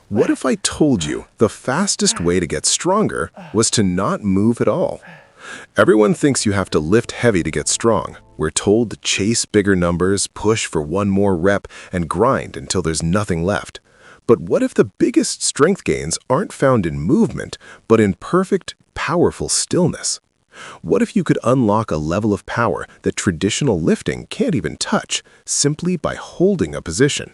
What if I told you the fastest way to get stronger was to not move at all? Everyone thinks you have to lift heavy to get strong. We're told to chase bigger numbers, push for one more rep, and grind until there's nothing left. But what if the biggest strength gains aren't found in movement, but in perfect, powerful stillness? What if you could unlock a level of power that traditional lifting can't even touch, simply by holding a position?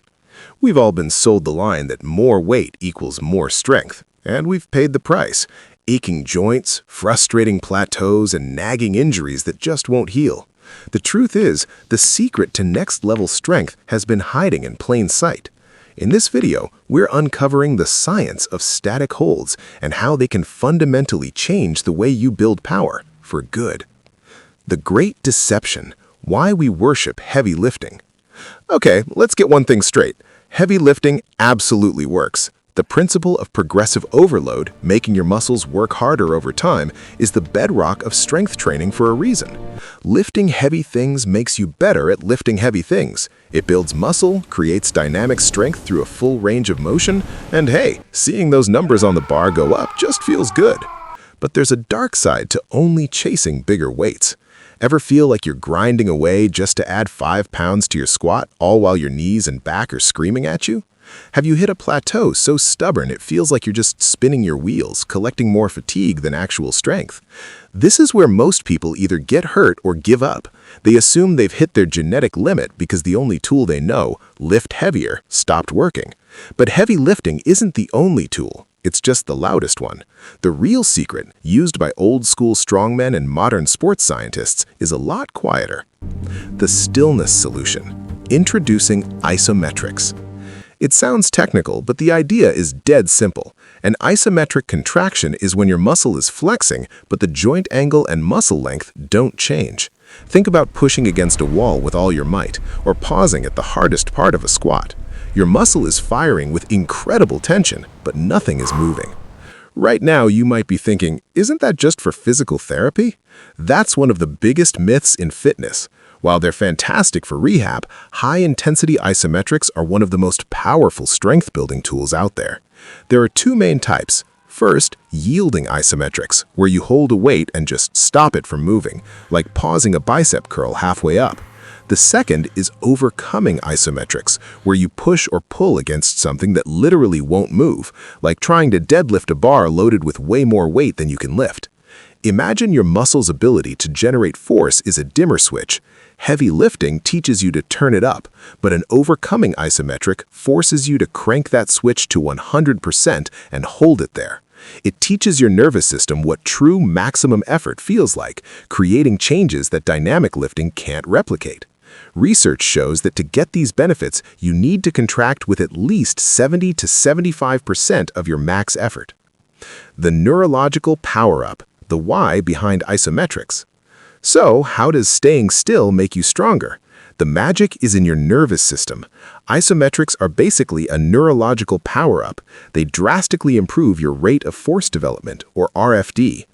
We've all been sold the line that more weight equals more strength, and we've paid the price. Aching joints, frustrating plateaus, and nagging injuries that just won't heal. The truth is, the secret to next-level strength has been hiding in plain sight. In this video, we're uncovering the science of static holds and how they can fundamentally change the way you build power for good. The Great Deception: Why we worship heavy lifting. Okay, let's get one thing straight. Heavy lifting absolutely works. The principle of progressive overload, making your muscles work harder over time, is the bedrock of strength training for a reason. Lifting heavy things makes you better at lifting heavy things. It builds muscle, creates dynamic strength through a full range of motion, and hey, seeing those numbers on the bar go up just feels good. But there's a dark side to only chasing bigger weights. Ever feel like you're grinding away just to add 5 pounds to your squat, all while your knees and back are screaming at you? Have you hit a plateau so stubborn it feels like you're just spinning your wheels, collecting more fatigue than actual strength? This is where most people either get hurt or give up. They assume they've hit their genetic limit because the only tool they know, lift heavier, stopped working. But heavy lifting isn't the only tool. It's just the loudest one. The real secret, used by old-school strongmen and modern sports scientists, is a lot quieter. The stillness solution. Introducing Isometrics. It sounds technical, but the idea is dead simple. An isometric contraction is when your muscle is flexing, but the joint angle and muscle length don't change. Think about pushing against a wall with all your might, or pausing at the hardest part of a squat. Your muscle is firing with incredible tension, but nothing is moving. Right now, you might be thinking, isn't that just for physical therapy? That's one of the biggest myths in fitness. While they're fantastic for rehab, high-intensity isometrics are one of the most powerful strength-building tools out there. There are two main types. First, yielding isometrics, where you hold a weight and just stop it from moving, like pausing a bicep curl halfway up. The second is overcoming isometrics, where you push or pull against something that literally won't move, like trying to deadlift a bar loaded with way more weight than you can lift. Imagine your muscle's ability to generate force is a dimmer switch. Heavy lifting teaches you to turn it up, but an overcoming isometric forces you to crank that switch to 100% and hold it there. It teaches your nervous system what true maximum effort feels like, creating changes that dynamic lifting can't replicate. Research shows that to get these benefits, you need to contract with at least 70 to 75% of your max effort. The neurological power-up, the why behind isometrics. So, how does staying still make you stronger? The magic is in your nervous system. Isometrics are basically a neurological power-up. They drastically improve your rate of force development, or RFD.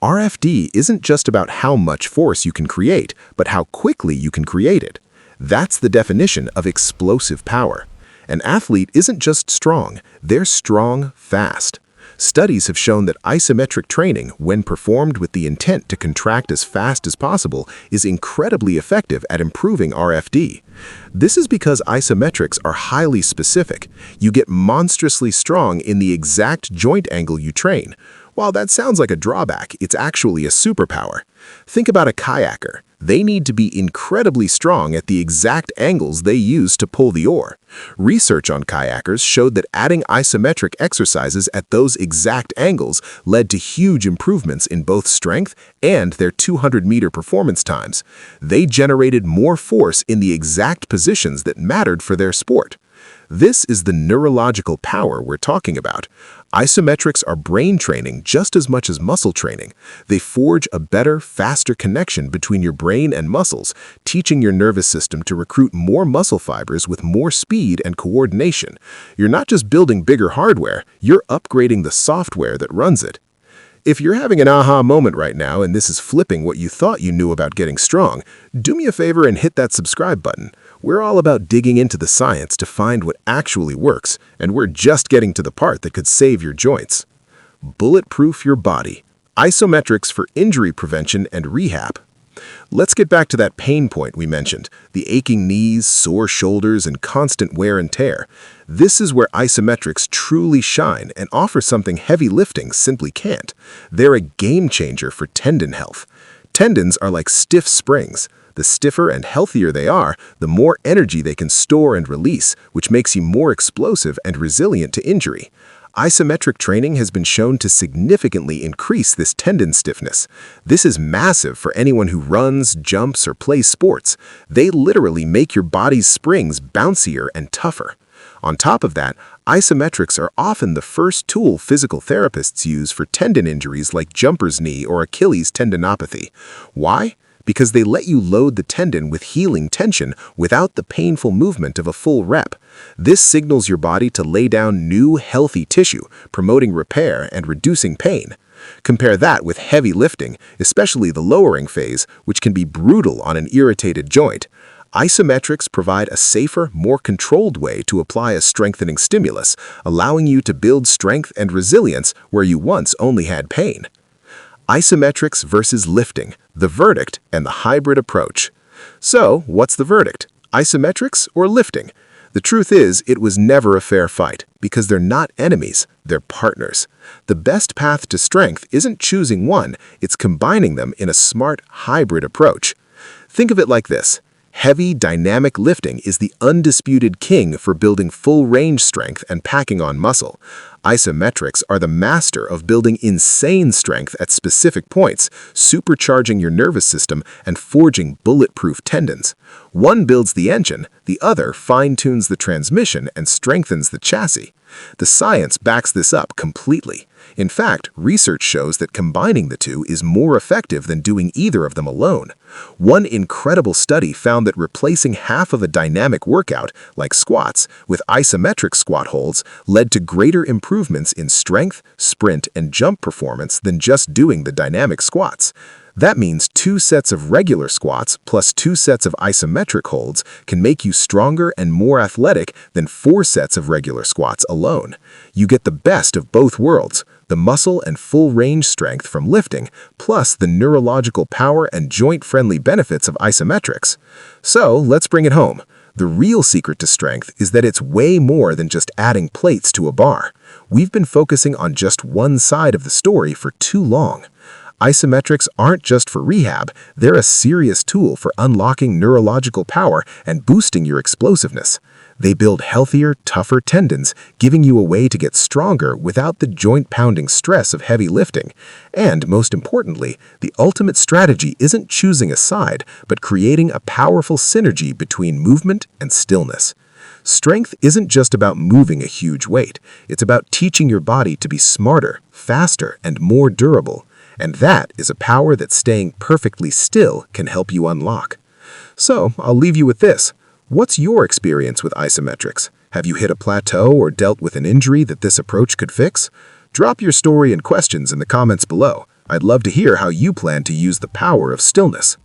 RFD isn't just about how much force you can create, but how quickly you can create it. That's the definition of explosive power. An athlete isn't just strong, they're strong fast. Studies have shown that isometric training, when performed with the intent to contract as fast as possible, is incredibly effective at improving RFD. This is because isometrics are highly specific. You get monstrously strong in the exact joint angle you train. While that sounds like a drawback, it's actually a superpower. Think about a kayaker. They need to be incredibly strong at the exact angles they use to pull the oar. Research on kayakers showed that adding isometric exercises at those exact angles led to huge improvements in both strength and their 200-meter performance times. They generated more force in the exact positions that mattered for their sport. This is the neurological power we're talking about. Isometrics are brain training just as much as muscle training. They forge a better, faster connection between your brain and muscles, teaching your nervous system to recruit more muscle fibers with more speed and coordination. You're not just building bigger hardware, you're upgrading the software that runs it. If you're having an aha moment right now and this is flipping what you thought you knew about getting strong, do me a favor and hit that subscribe button. We're all about digging into the science to find what actually works, and we're just getting to the part that could save your joints. Bulletproof your body. Isometrics for injury prevention and rehab. Let's get back to that pain point we mentioned, the aching knees, sore shoulders, and constant wear and tear. This is where isometrics truly shine and offer something heavy lifting simply can't. They're a game changer for tendon health. Tendons are like stiff springs. The stiffer and healthier they are, the more energy they can store and release, which makes you more explosive and resilient to injury. Isometric training has been shown to significantly increase this tendon stiffness. This is massive for anyone who runs, jumps, or plays sports. They literally make your body's springs bouncier and tougher. On top of that, isometrics are often the first tool physical therapists use for tendon injuries like jumper's knee or Achilles tendinopathy. Why? Because they let you load the tendon with healing tension without the painful movement of a full rep. This signals your body to lay down new, healthy tissue, promoting repair and reducing pain. Compare that with heavy lifting, especially the lowering phase, which can be brutal on an irritated joint. Isometrics provide a safer, more controlled way to apply a strengthening stimulus, allowing you to build strength and resilience where you once only had pain. Isometrics versus lifting, the verdict and the hybrid approach. So, what's the verdict? Isometrics or lifting? The truth is, it was never a fair fight, because they're not enemies, they're partners. The best path to strength isn't choosing one, it's combining them in a smart hybrid approach. Think of it like this. Heavy, dynamic lifting is the undisputed king for building full-range strength and packing on muscle. Isometrics are the master of building insane strength at specific points, supercharging your nervous system and forging bulletproof tendons. One builds the engine, the other fine-tunes the transmission and strengthens the chassis. The science backs this up completely. In fact, research shows that combining the two is more effective than doing either of them alone. One incredible study found that replacing half of a dynamic workout, like squats, with isometric squat holds led to greater improvements in strength, sprint, and jump performance than just doing the dynamic squats. That means 2 sets of regular squats plus 2 sets of isometric holds can make you stronger and more athletic than 4 sets of regular squats alone. You get the best of both worlds, the muscle and full-range strength from lifting, plus the neurological power and joint-friendly benefits of isometrics. So, let's bring it home. The real secret to strength is that it's way more than just adding plates to a bar. We've been focusing on just one side of the story for too long. Isometrics aren't just for rehab, they're a serious tool for unlocking neurological power and boosting your explosiveness. They build healthier, tougher tendons, giving you a way to get stronger without the joint-pounding stress of heavy lifting. And, most importantly, the ultimate strategy isn't choosing a side, but creating a powerful synergy between movement and stillness. Strength isn't just about moving a huge weight, it's about teaching your body to be smarter, faster, and more durable. And that is a power that staying perfectly still can help you unlock. So, I'll leave you with this. What's your experience with isometrics? Have you hit a plateau or dealt with an injury that this approach could fix? Drop your story and questions in the comments below. I'd love to hear how you plan to use the power of stillness.